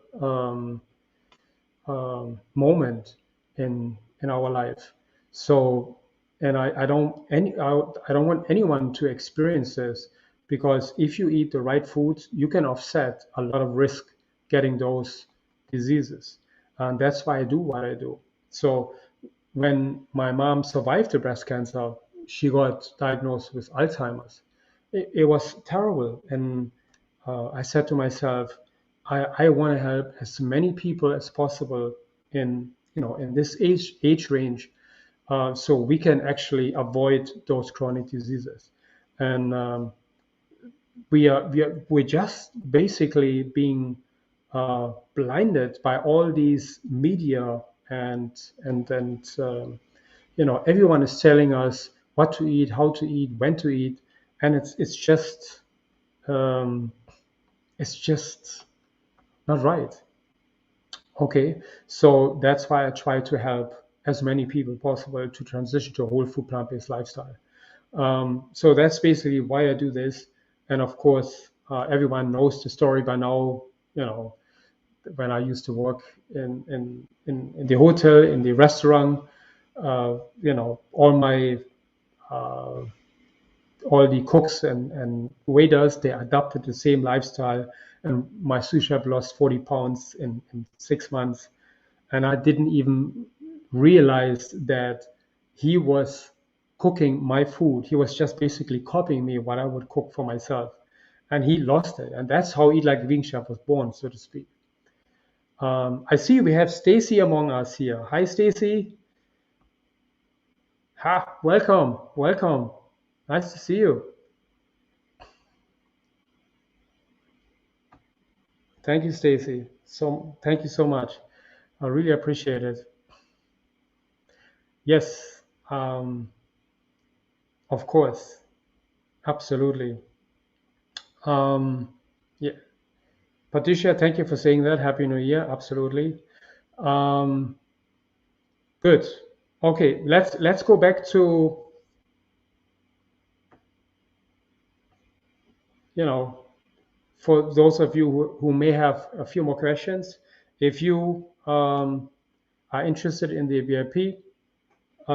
moment in our life. So And I don't want anyone to experience this, because if you eat the right foods, you can offset a lot of risk getting those diseases. And that's why I do what I do. So when my mom survived the breast cancer, she got diagnosed with Alzheimer's. It was terrible. And I said to myself, I want to help as many people as possible in, in this age range, so we can actually avoid those chronic diseases. And we're just basically being blinded by all these media, and everyone is telling us what to eat, how to eat, when to eat, and um, it's just not right. Okay, so that's why I try to help as many people possible to transition to a whole food plant-based lifestyle. So that's basically why I do this. And of course, everyone knows the story by now. You know, when I used to work in the hotel, in the restaurant, uh, all the cooks and waiters, they adopted the same lifestyle. And my sous chef lost 40 pounds in 6 months. And I didn't even realize that he was cooking my food. He was just basically copying me what I would cook for myself, and he lost it. And that's how Eat Like a Vegan Chef was born, so to speak. I see we have Stacy among us here. Hi, Stacy. Ha, welcome, welcome. Nice to see you. Thank you, Stacy. So thank you so much. I really appreciate it. Yes, of course, absolutely. Um, yeah, Patricia, thank you for saying that. Happy New Year. Absolutely. Um, good. Okay, let's go back to, you know, for those of you who may have a few more questions. If you are interested in the VIP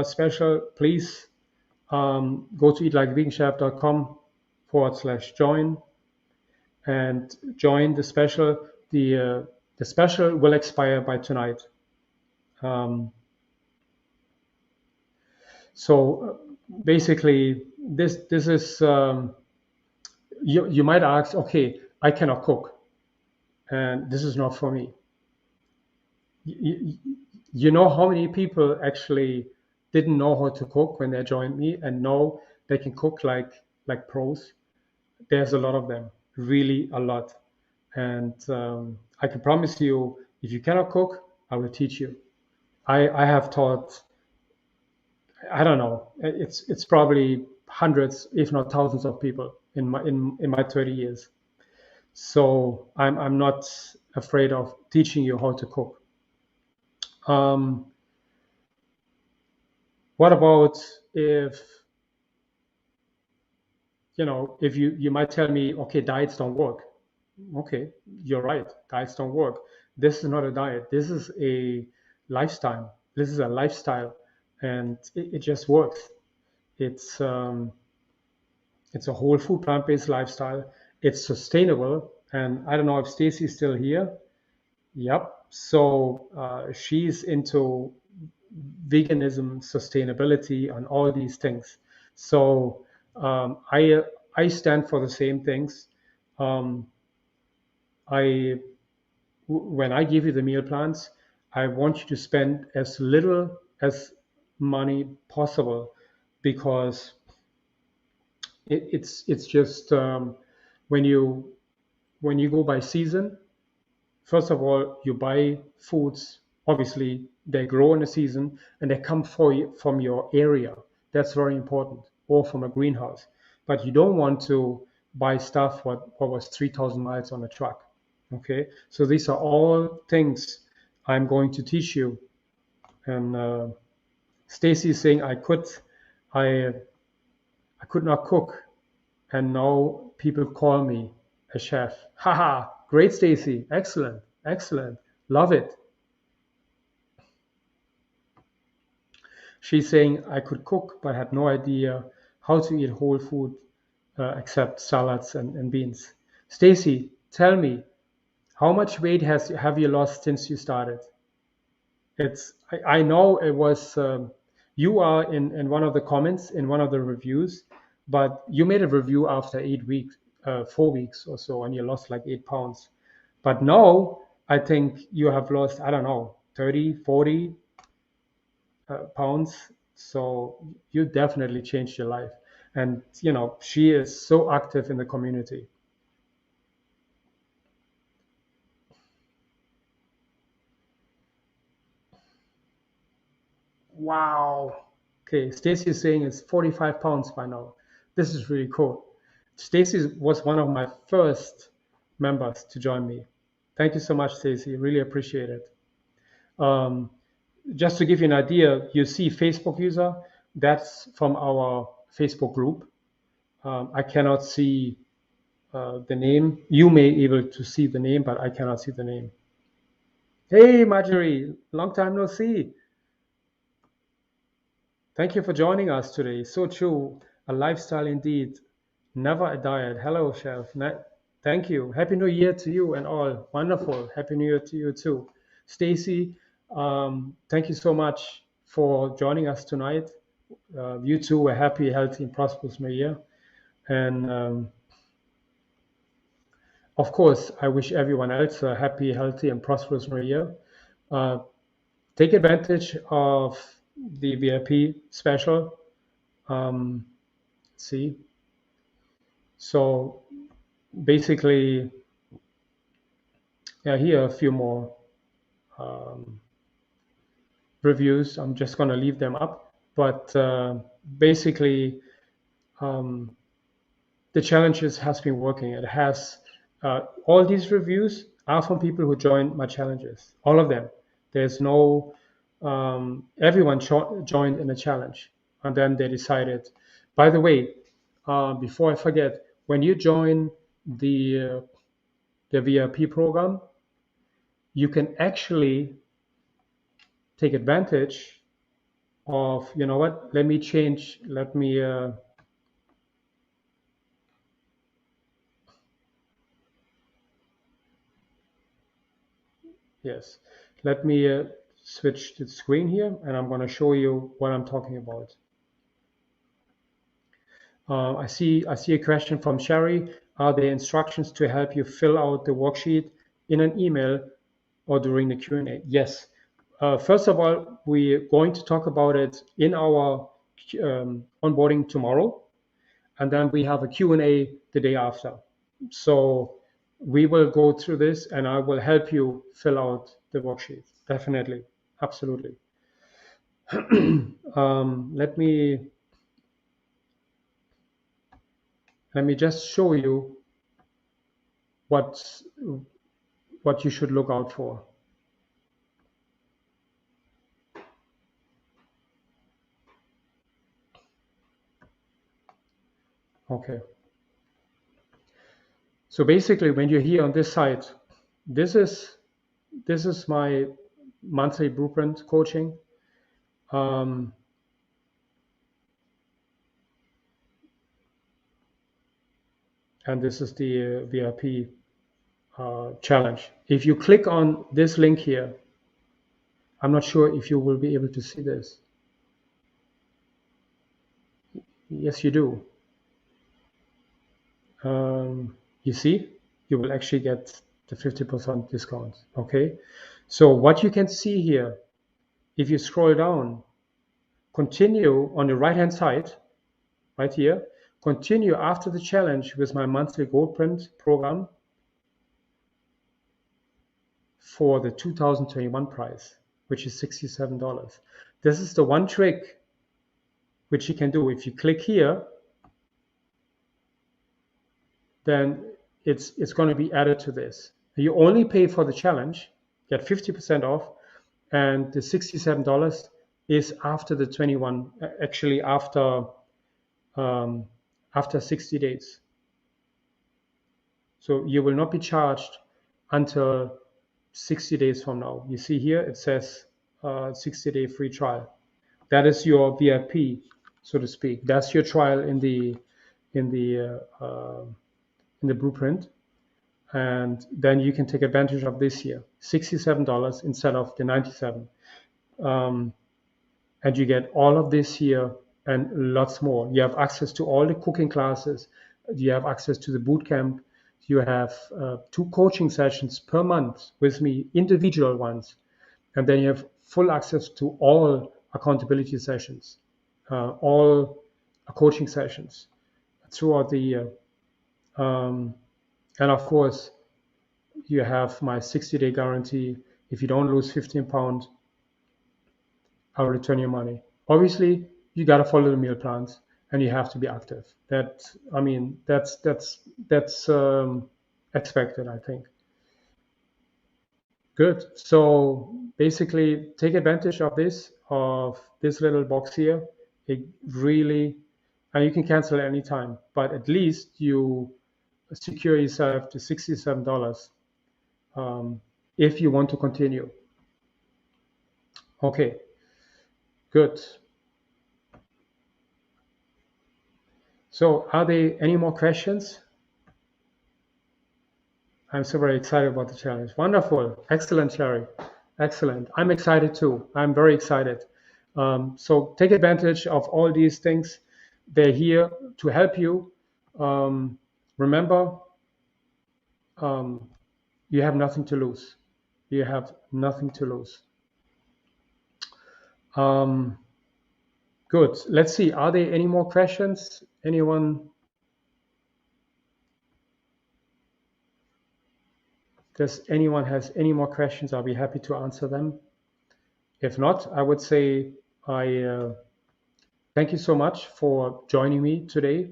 special, please go to eatlikeveganchef.com/join and join the special. The special will expire by tonight. Um, So basically, this is you might ask, okay, I cannot cook, and this is not for me. You, you know how many people actually didn't know how to cook when they joined me, and now they can cook like pros. There's a lot of them, really a lot, and I can promise you, if you cannot cook, I will teach you. I have taught, I don't know. It's probably hundreds, if not thousands, of people in my 30 years. So I'm not afraid of teaching you how to cook. Um, what about if if you might tell me, okay, diets don't work. Okay, you're right. Diets don't work. This is not a diet. This is a lifestyle. This is a lifestyle, and it just works. It's It's a whole food plant-based lifestyle. It's sustainable. And I don't know if Stacy's still here. Yep. So she's into veganism, sustainability, and all these things. So I stand for the same things. Um, I when I give you the meal plans, I want you to spend as little as money possible, because it's just when you go by season. First of all, you buy foods. Obviously, they grow in a season and they come from your area. That's very important, or from a greenhouse. But you don't want to buy stuff what was 3,000 miles on a truck. Okay, so these are all things I'm going to teach you. And Stacy is saying I I could not cook, and now people call me a chef. Haha, great, Stacy. Excellent, excellent. Love it. She's saying, I could cook, but had no idea how to eat whole food except salads and beans. Stacy, tell me, how much weight have you lost since you started? I know it was you are in one of the comments in one of the reviews, but you made a review after 8 weeks, 4 weeks or so, and you lost like 8 pounds. But now I think you have lost, I don't know, 30, 40 pounds. So you definitely changed your life. And, she is so active in the community. Wow. Okay, Stacy is saying it's 45 pounds by now. This is really cool. Stacy was one of my first members to join me. Thank you so much, Stacy. Really appreciate it. Um, just to give you an idea, you see Facebook user, that's from our Facebook group. I cannot see the name. You may be able to see the name, but I cannot see the name. Hey, Marjorie, long time no see. Thank you for joining us today. So true, a lifestyle indeed, never a diet. Hello, Chef. Thank you. Happy New Year to you and all. Wonderful. Happy New Year to you too. Stacy, thank you so much for joining us tonight. You too, a happy, healthy, and prosperous New Year. And of course, I wish everyone else a happy, healthy, and prosperous New Year. Take advantage of the VIP special. See, so basically, yeah, here are a few more reviews. I'm just going to leave them up, but basically, the challenges has been working. It has all these reviews are from people who joined my challenges, all of them. There's no everyone joined in a challenge, and then they decided. By the way, before I forget, when you join the VIP program, you can actually take advantage of, you know what, let me change, yes, let me switch the screen here, and I'm going to show you what I'm talking about. I see a question from Sherry. Are there instructions to help you fill out the worksheet in an email or during the Q&A? Yes. First of all, we're going to talk about it in our onboarding tomorrow, and then we have a Q&A the day after. So we will go through this, and I will help you fill out the worksheet. Definitely, absolutely. Let me just show you what you should look out for. Okay. So basically, when you're here on this site, this is my monthly blueprint coaching. And this is the VIP challenge. If you click on this link here, I'm not sure if you will be able to see this. Yes, you do. You see, you will actually get the 50% discount. Okay. So what you can see here, if you scroll down, continue on the right-hand side, right here, continue after the challenge with my monthly gold print program for the 2021 price, which is $67. This is the one trick which you can do. If you click here, then it's going to be added to this. You only pay for the challenge, get 50% off, and the $67 is after the 21, actually after 60 days. So you will not be charged until 60 days from now. You see here, it says 60-day free trial. That is your VIP, so to speak. That's your trial in the in the blueprint, and then you can take advantage of this here, $67 instead of the 97. And you get all of this here and lots more. You have access to all the cooking classes. You have access to the boot camp. You have 2 coaching sessions per month with me, individual ones. And then you have full access to all accountability sessions, all coaching sessions throughout the year. And of course, you have my 60-day guarantee. If you don't lose 15 pounds, I'll return your money. Obviously, you got to follow the meal plans and you have to be active. That's expected, I think. Good. So basically, take advantage of this little box here. It really, and you can cancel at any time, but at least you secure yourself to $67 if you want to continue. Okay. Good. So are there any more questions? I'm so very excited about the challenge. Wonderful. Excellent, Sherry. Excellent. I'm excited too. I'm very excited. So take advantage of all these things. They're here to help you. Remember, you have nothing to lose. You have nothing to lose. Good. Let's see. Are there any more questions? Anyone? Does anyone has any more questions? I'll be happy to answer them. If not, I would say I thank you so much for joining me today.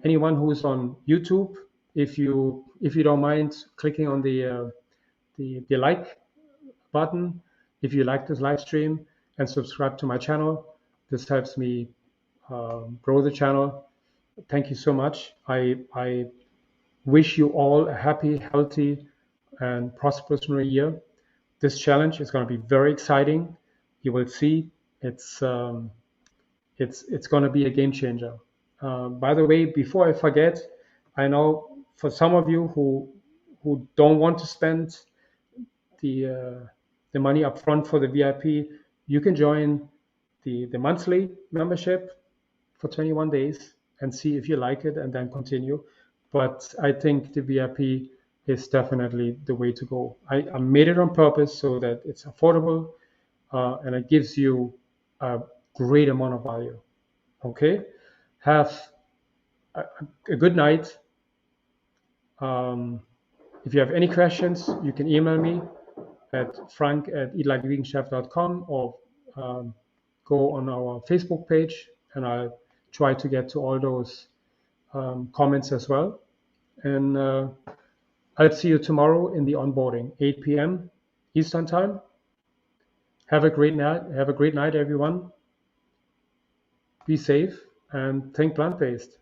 Anyone who's on YouTube, if you don't mind clicking on the like button, if you like this live stream, and subscribe to my channel, this helps me grow the channel. Thank you so much. I wish you all a happy, healthy, and prosperous new year. This challenge is going to be very exciting. You will see it's going to be a game changer. By the way, before I forget, I know for some of you who don't want to spend the money up front for the VIP, you can join the monthly membership for 21 days and see if you like it and then continue. But I think the VIP is definitely the way to go. I made it on purpose so that it's affordable and it gives you a great amount of value. Okay? Have a good night. If you have any questions, you can email me at frank@eatlikeveganchef.com or go on our Facebook page and I'll try to get to all those comments as well. And I'll see you tomorrow in the onboarding, 8 p.m. Eastern time. Have a great night. Have a great night, everyone. Be safe and think plant-based.